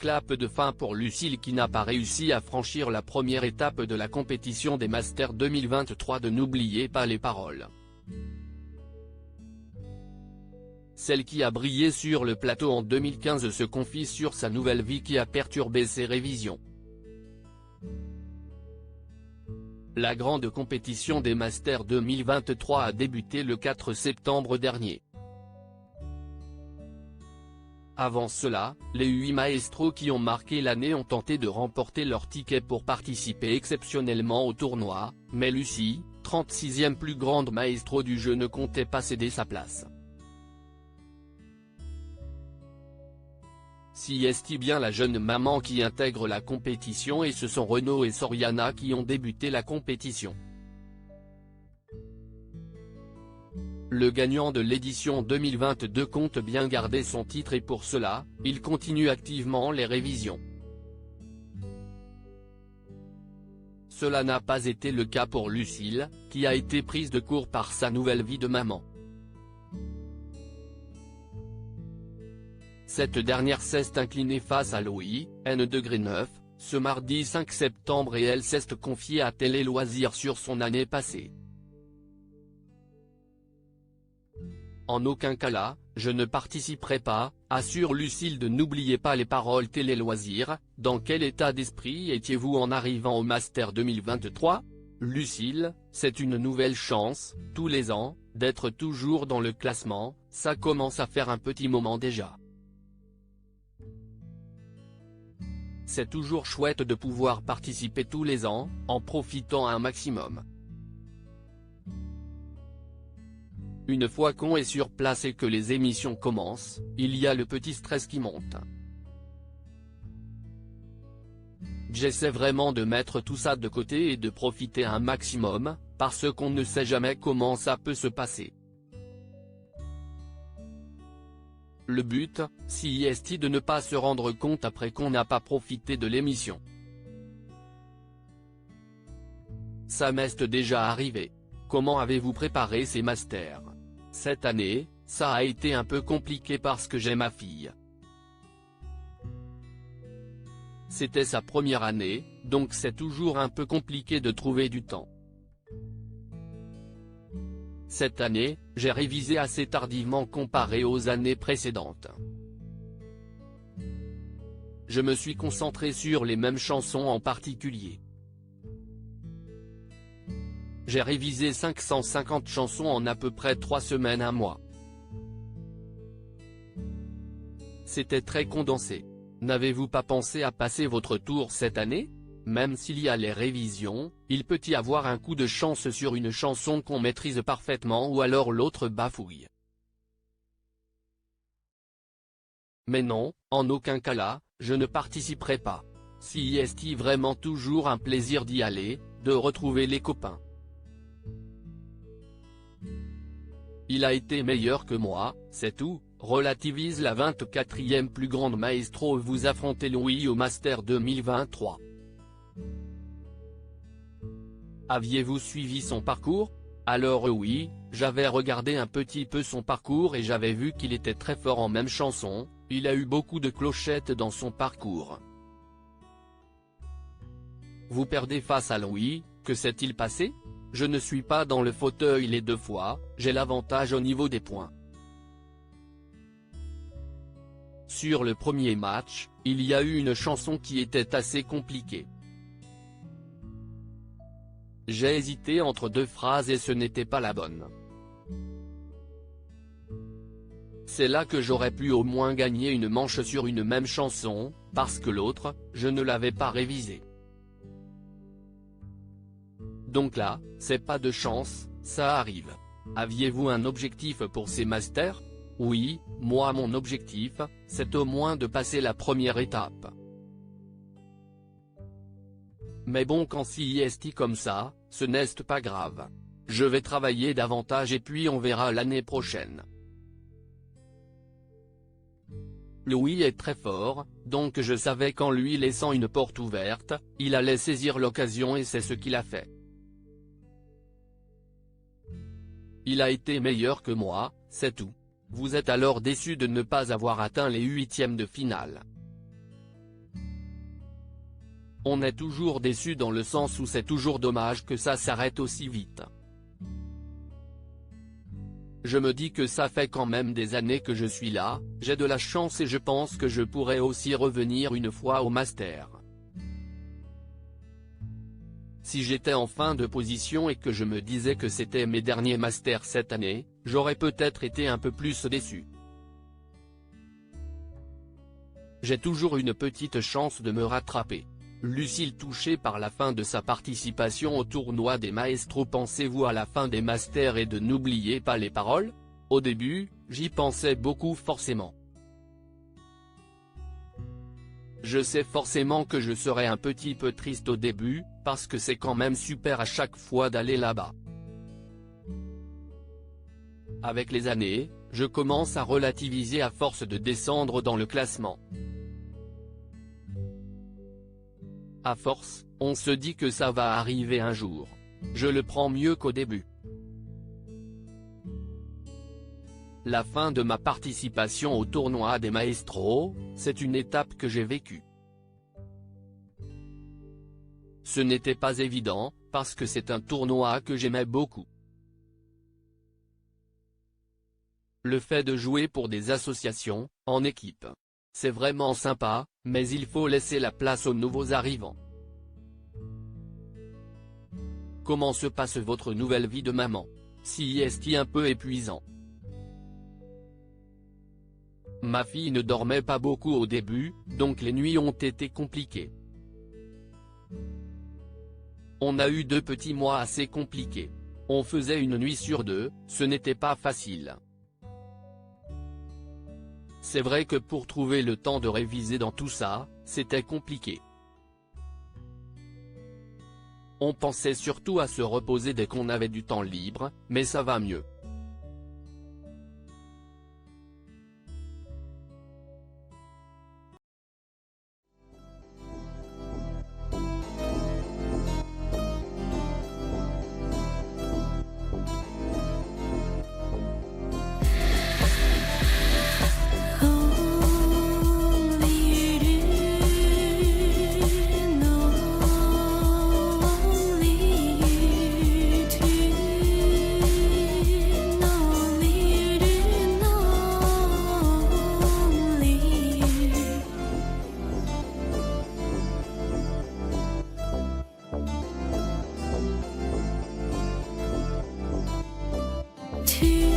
clap de fin pour Lucille qui n'a pas réussi à franchir la première étape de la compétition des Masters 2023 de N'oubliez pas les paroles. Celle qui a brillé sur le plateau en 2015 se confie sur sa nouvelle vie qui a perturbé ses révisions. La grande compétition des Masters 2023 a débuté le 4 septembre dernier. Avant cela, les 8 maestros qui ont marqué l'année ont tenté de remporter leur ticket pour participer exceptionnellement au tournoi, mais Lucie, 36e plus grande maestro du jeu, ne comptait pas céder sa place. Si est bien la jeune maman qui intègre la compétition et ce sont Renaud et Soriana qui ont débuté la compétition. Le gagnant de l'édition 2022 compte bien garder son titre et pour cela, il continue activement les révisions. Cela n'a pas été le cas pour Lucille, qui a été prise de court par sa nouvelle vie de maman. Cette dernière s'est inclinée face à Louis, N°9, ce mardi 5 septembre et elle s'est confiée à Télé Loisirs sur son année passée. En aucun cas là, je ne participerai pas, assure Lucille de N'oubliez pas les paroles Télé Loisirs. Dans quel état d'esprit étiez-vous en arrivant au Master 2023 ? Lucille, c'est une nouvelle chance, tous les ans, d'être toujours dans le classement, ça commence à faire un petit moment déjà. C'est toujours chouette de pouvoir participer tous les ans, en profitant un maximum. Une fois qu'on est sur place et que les émissions commencent, il y a le petit stress qui monte. J'essaie vraiment de mettre tout ça de côté et de profiter un maximum, parce qu'on ne sait jamais comment ça peut se passer. Le but, si est de ne pas se rendre compte après qu'on n'a pas profité de l'émission. Ça m'est déjà arrivé. Comment avez-vous préparé ces masters ? Cette année, ça a été un peu compliqué parce que j'ai ma fille. C'était sa première année, donc c'est toujours un peu compliqué de trouver du temps. Cette année, j'ai révisé assez tardivement comparé aux années précédentes. Je me suis concentré sur les mêmes chansons en particulier. J'ai révisé 550 chansons en à peu près 3 semaines, un mois. C'était très condensé. N'avez-vous pas pensé à passer votre tour cette année ? Même s'il y a les révisions, il peut y avoir un coup de chance sur une chanson qu'on maîtrise parfaitement ou alors l'autre bafouille. Mais non, en aucun cas là, je ne participerai pas. Si est vraiment toujours un plaisir d'y aller, de retrouver les copains. Il a été meilleur que moi, c'est tout, relativise la 24e plus grande maestro. Vous affrontez Louis au Master 2023. Aviez-vous suivi son parcours ? Alors oui, j'avais regardé un petit peu son parcours et j'avais vu qu'il était très fort en même chanson, il a eu beaucoup de clochettes dans son parcours. Vous perdez face à Louis, que s'est-il passé ? Je ne suis pas dans le fauteuil les 2 fois, j'ai l'avantage au niveau des points. Sur le premier match, il y a eu une chanson qui était assez compliquée. J'ai hésité entre 2 phrases et ce n'était pas la bonne. C'est là que j'aurais pu au moins gagner une manche sur une même chanson, parce que l'autre, je ne l'avais pas révisée. Donc là, c'est pas de chance, ça arrive. Aviez-vous un objectif pour ces masters ? Oui, moi mon objectif, c'est au moins de passer la première étape. Mais bon, quand si est comme ça, ce n'est pas grave. Je vais travailler davantage et puis on verra l'année prochaine. Louis est très fort, donc je savais qu'en lui laissant une porte ouverte, il allait saisir l'occasion et c'est ce qu'il a fait. Il a été meilleur que moi, c'est tout. Vous êtes alors déçu de ne pas avoir atteint les 8e de finale. On est toujours déçu dans le sens où c'est toujours dommage que ça s'arrête aussi vite. Je me dis que ça fait quand même des années que je suis là, j'ai de la chance et je pense que je pourrais aussi revenir une fois au master. Si j'étais en fin de position et que je me disais que c'était mes derniers masters cette année, j'aurais peut-être été un peu plus déçu. J'ai toujours une petite chance de me rattraper. Lucille touchée par la fin de sa participation au tournoi des maestros. Pensez-vous à la fin des masters et de N'oubliez pas les paroles? Au début, j'y pensais beaucoup forcément. Je sais forcément que je serai un petit peu triste au début, parce que c'est quand même super à chaque fois d'aller là-bas. Avec les années, je commence à relativiser à force de descendre dans le classement. À force, on se dit que ça va arriver un jour. Je le prends mieux qu'au début. La fin de ma participation au tournoi des maestros, c'est une étape que j'ai vécue. Ce n'était pas évident, parce que c'est un tournoi que j'aimais beaucoup. Le fait de jouer pour des associations, en équipe, c'est vraiment sympa, mais il faut laisser la place aux nouveaux arrivants. Comment se passe votre nouvelle vie de maman? Si est-il un peu épuisant? Ma fille ne dormait pas beaucoup au début, donc les nuits ont été compliquées. On a eu 2 petits mois assez compliqués. On faisait une nuit sur 2, ce n'était pas facile. C'est vrai que pour trouver le temps de réviser dans tout ça, c'était compliqué. On pensait surtout à se reposer dès qu'on avait du temps libre, mais ça va mieux. To